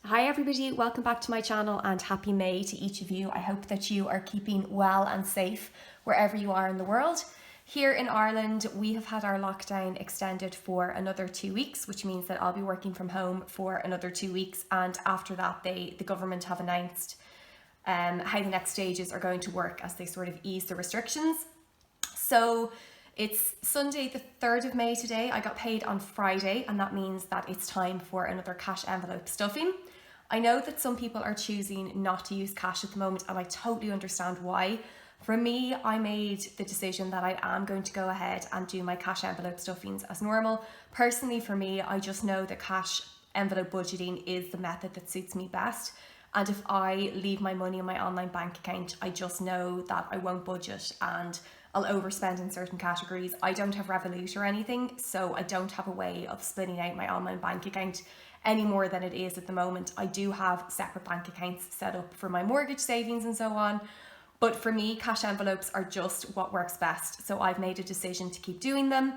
Hi everybody, welcome back to my channel and happy May to each of you. I hope that you are keeping well and safe wherever you are in the world. Here in Ireland, we have had our lockdown extended for another 2 weeks, which means that I'll be working from home for another 2 weeks. And after that, the government have announced how the next stages are going to work as they sort of ease the restrictions. So it's Sunday the 3rd of May today. I got paid on Friday, and that means that it's time for another cash envelope stuffing. I know that some people are choosing not to use cash at the moment, and I totally understand why. For me, I made the decision that I am going to go ahead and do my cash envelope stuffings as normal. Personally, for me, I just know that cash envelope budgeting is the method that suits me best. And if I leave my money in my online bank account, I just know that I won't budget and I'll overspend in certain categories. I don't have Revolut or anything, so I don't have a way of splitting out my online bank account any more than it is at the moment. I do have separate bank accounts set up for my mortgage savings and so on, but for me, cash envelopes are just what works best. So I've made a decision to keep doing them.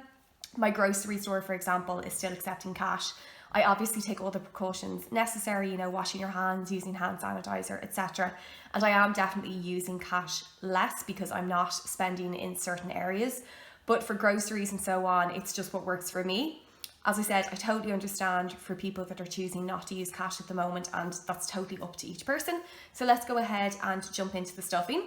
My grocery store, for example, is still accepting cash. I obviously take all the precautions necessary, washing your hands, using hand sanitizer, etc. And I am definitely using cash less because I'm not spending in certain areas. But for groceries and so on, it's just what works for me. As I said, I totally understand for people that are choosing not to use cash at the moment, and that's totally up to each person. So let's go ahead and jump into the stuffing.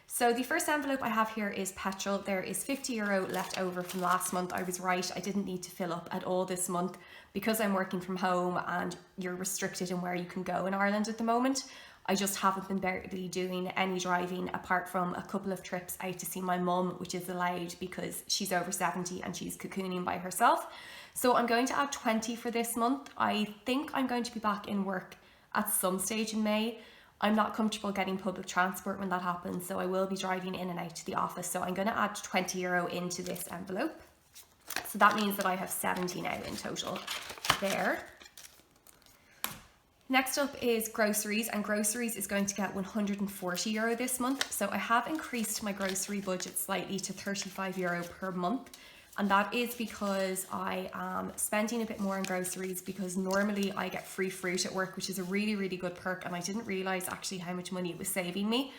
So the first envelope I have here is Petrol. There is €50 left over from last month. I was right, I didn't need to fill up at all this month because I'm working from home and you're restricted in where you can go in Ireland at the moment. I just haven't been barely doing any driving apart from a couple of trips out to see my mum, which is allowed because she's over 70 and she's cocooning by herself. So I'm going to add 20 for this month. I think I'm going to be back in work at some stage in May. I'm not comfortable getting public transport when that happens, so I will be driving in and out to the office. So I'm going to add €20 into this envelope. So that means that I have 70 now in total there. Next up is groceries, and groceries is going to get €140 this month. So I have increased my grocery budget slightly to €35 per month. And that is because I am spending a bit more on groceries because normally I get free fruit at work, which is a really, really good perk. And I didn't realize actually how much money it was saving me.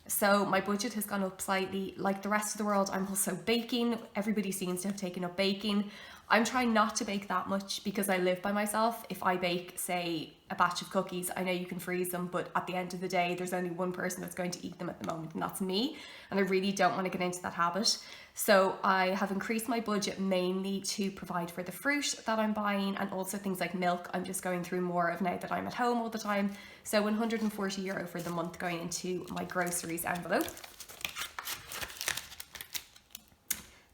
So my budget has gone up slightly. Like the rest of the world, I'm also baking. Everybody seems to have taken up baking. I'm trying not to bake that much because I live by myself. If I bake, say, a batch of cookies, I know you can freeze them, but at the end of the day, there's only one person that's going to eat them at the moment, and that's me. And I really don't want to get into that habit. So I have increased my budget mainly to provide for the fruit that I'm buying and also things like milk. I'm just going through more of now that I'm at home all the time. So €140 for the month going into my groceries envelope.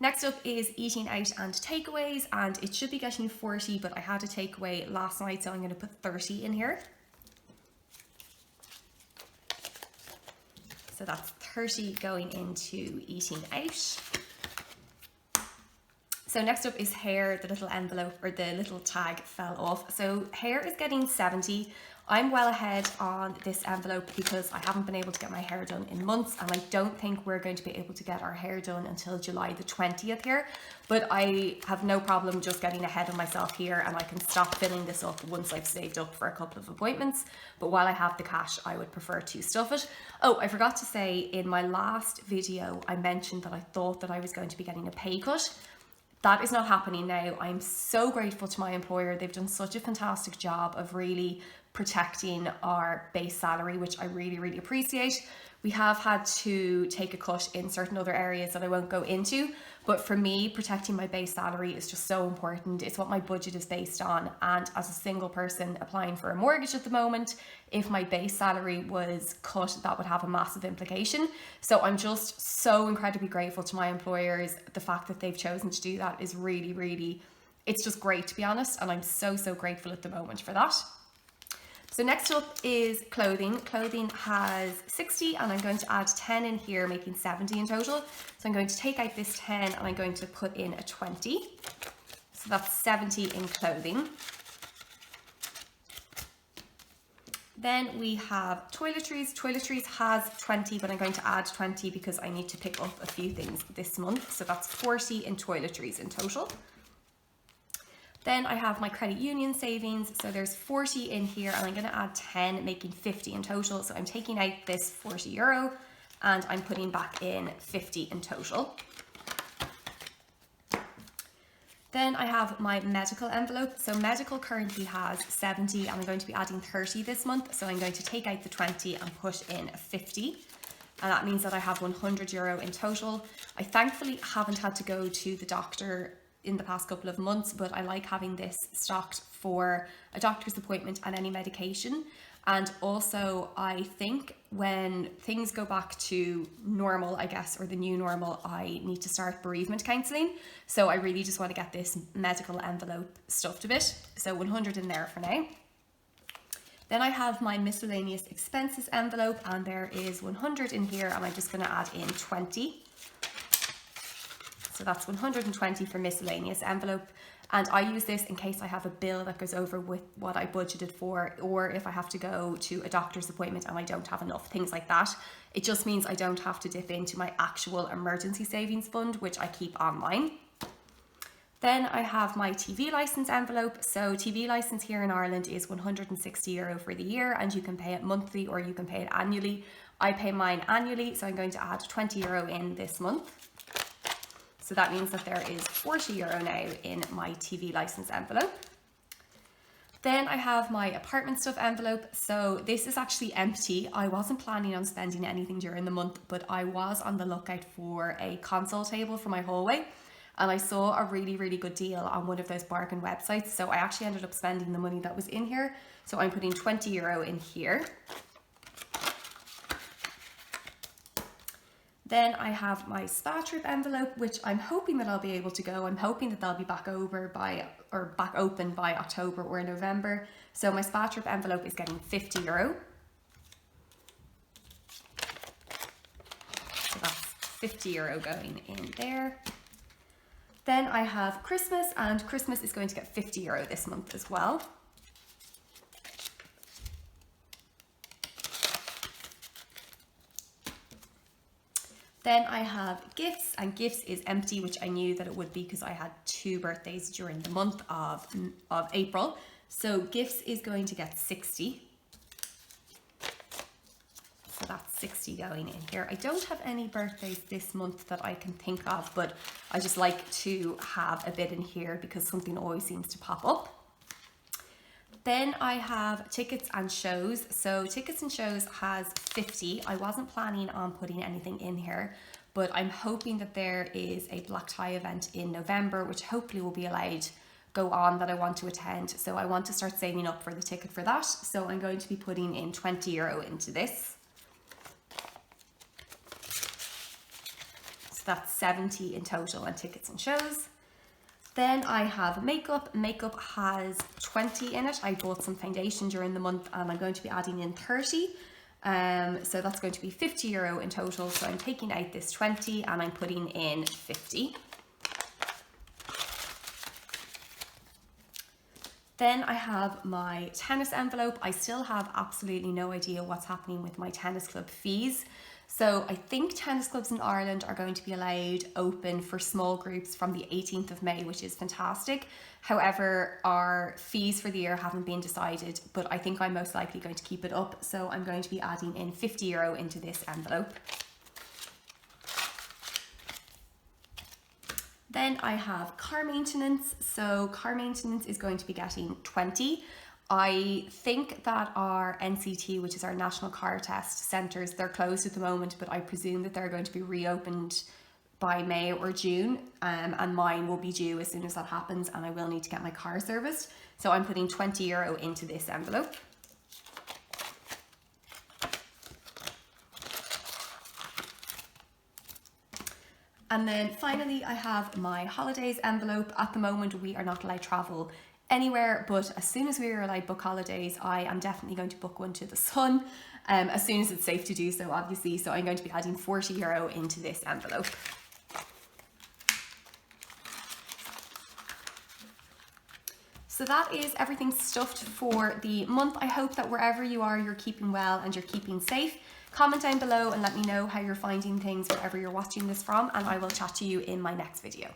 Next up is eating out and takeaways, and it should be getting 40, but I had a takeaway last night, so I'm going to put 30 in here. So that's 30 going into eating out. So next up is hair. The little envelope or the little tag fell off. So hair is getting 70. I'm well ahead on this envelope because I haven't been able to get my hair done in months, and I don't think we're going to be able to get our hair done until July the 20th here. But I have no problem just getting ahead of myself here, and I can stop filling this up once I've saved up for a couple of appointments. But while I have the cash, I would prefer to stuff it. Oh, I forgot to say in my last video, I mentioned that I thought that I was going to be getting a pay cut. That is not happening now. I'm so grateful to my employer. They've done such a fantastic job of really protecting our base salary, which I really, really appreciate. We have had to take a cut in certain other areas that I won't go into, but for me, protecting my base salary is just so important. It's what my budget is based on, and as a single person applying for a mortgage at the moment, if my base salary was cut, that would have a massive implication. So I'm just so incredibly grateful to my employers. The fact that they've chosen to do that is really, really, it's just great, to be honest, and I'm so, so grateful at the moment for that. So next up is clothing. Clothing has 60, and I'm going to add 10 in here, making 70 in total. So I'm going to take out this 10 and I'm going to put in a 20. So that's 70 in clothing. Then we have toiletries. Toiletries has 20, but I'm going to add 20 because I need to pick up a few things this month. So that's 40 in toiletries in total. Then I have my credit union savings. So there's 40 in here and I'm going to add 10, making 50 in total. So I'm taking out this €40 and I'm putting back in 50 in total. Then I have my medical envelope. So medical currently has 70 and I'm going to be adding 30 this month. So I'm going to take out the 20 and put in 50. And that means that I have €100 in total. I thankfully haven't had to go to the doctor in the past couple of months, but I like having this stocked for a doctor's appointment and any medication. And also I think when things go back to normal, I guess, or the new normal, I need to start bereavement counselling. So I really just want to get this medical envelope stuffed a bit. So 100 in there for now. Then I have my miscellaneous expenses envelope and there is 100 in here and I'm just going to add in 20. So that's 120 for miscellaneous envelope. And I use this in case I have a bill that goes over with what I budgeted for, or if I have to go to a doctor's appointment and I don't have enough, things like that. It just means I don't have to dip into my actual emergency savings fund, which I keep online. Then I have my TV license envelope. So TV license here in Ireland is €160 for the year and you can pay it monthly or you can pay it annually. I pay mine annually, so I'm going to add €20 in this month. So that means that there is €40 now in my TV license envelope. Then I have my apartment stuff envelope. So this is actually empty. I wasn't planning on spending anything during the month, but I was on the lookout for a console table for my hallway. And I saw a really, really good deal on one of those bargain websites. So I actually ended up spending the money that was in here. So I'm putting €20 in here. Then I have my spa trip envelope, which I'm hoping that I'll be able to go. I'm hoping that they'll be back open by October or November. So my spa trip envelope is getting €50. So that's €50 going in there. Then I have Christmas, and Christmas is going to get €50 this month as well. Then I have gifts, and gifts is empty, which I knew that it would be because I had 2 birthdays during the month of April. So gifts is going to get 60. So that's 60 going in here. I don't have any birthdays this month that I can think of, but I just like to have a bit in here because something always seems to pop up. Then I have tickets and shows. So tickets and shows has 50. I wasn't planning on putting anything in here, but I'm hoping that there is a black tie event in November, which hopefully will be allowed go on, that I want to attend. So I want to start saving up for the ticket for that. So I'm going to be putting in €20 into this. So that's 70 in total on tickets and shows. Then I have makeup. Makeup has 20 in it. I bought some foundation during the month and I'm going to be adding in 30. So that's going to be €50 in total. So I'm taking out this 20 and I'm putting in 50. Then I have my tennis envelope. I still have absolutely no idea what's happening with my tennis club fees. So I think tennis clubs in Ireland are going to be allowed open for small groups from the 18th of May, which is fantastic. However, our fees for the year haven't been decided, but I think I'm most likely going to keep it up. So I'm going to be adding in €50 into this envelope. Then I have car maintenance. So car maintenance is going to be getting 20. I think that our NCT, which is our National Car Test Centres, they're closed at the moment, but I presume that they're going to be reopened by May or June, and mine will be due as soon as that happens, and I will need to get my car serviced. So I'm putting €20 into this envelope. And then finally, I have my holidays envelope. At the moment, we are not allowed to travel anywhere, but as soon as we are allowed book holidays, I am definitely going to book one to the sun, as soon as it's safe to do so, obviously. So I'm going to be adding €40 into this envelope. So that is everything stuffed for the month. I hope that wherever you are, you're keeping well and you're keeping safe. Comment down below and let me know how you're finding things wherever you're watching this from, and I will chat to you in my next video.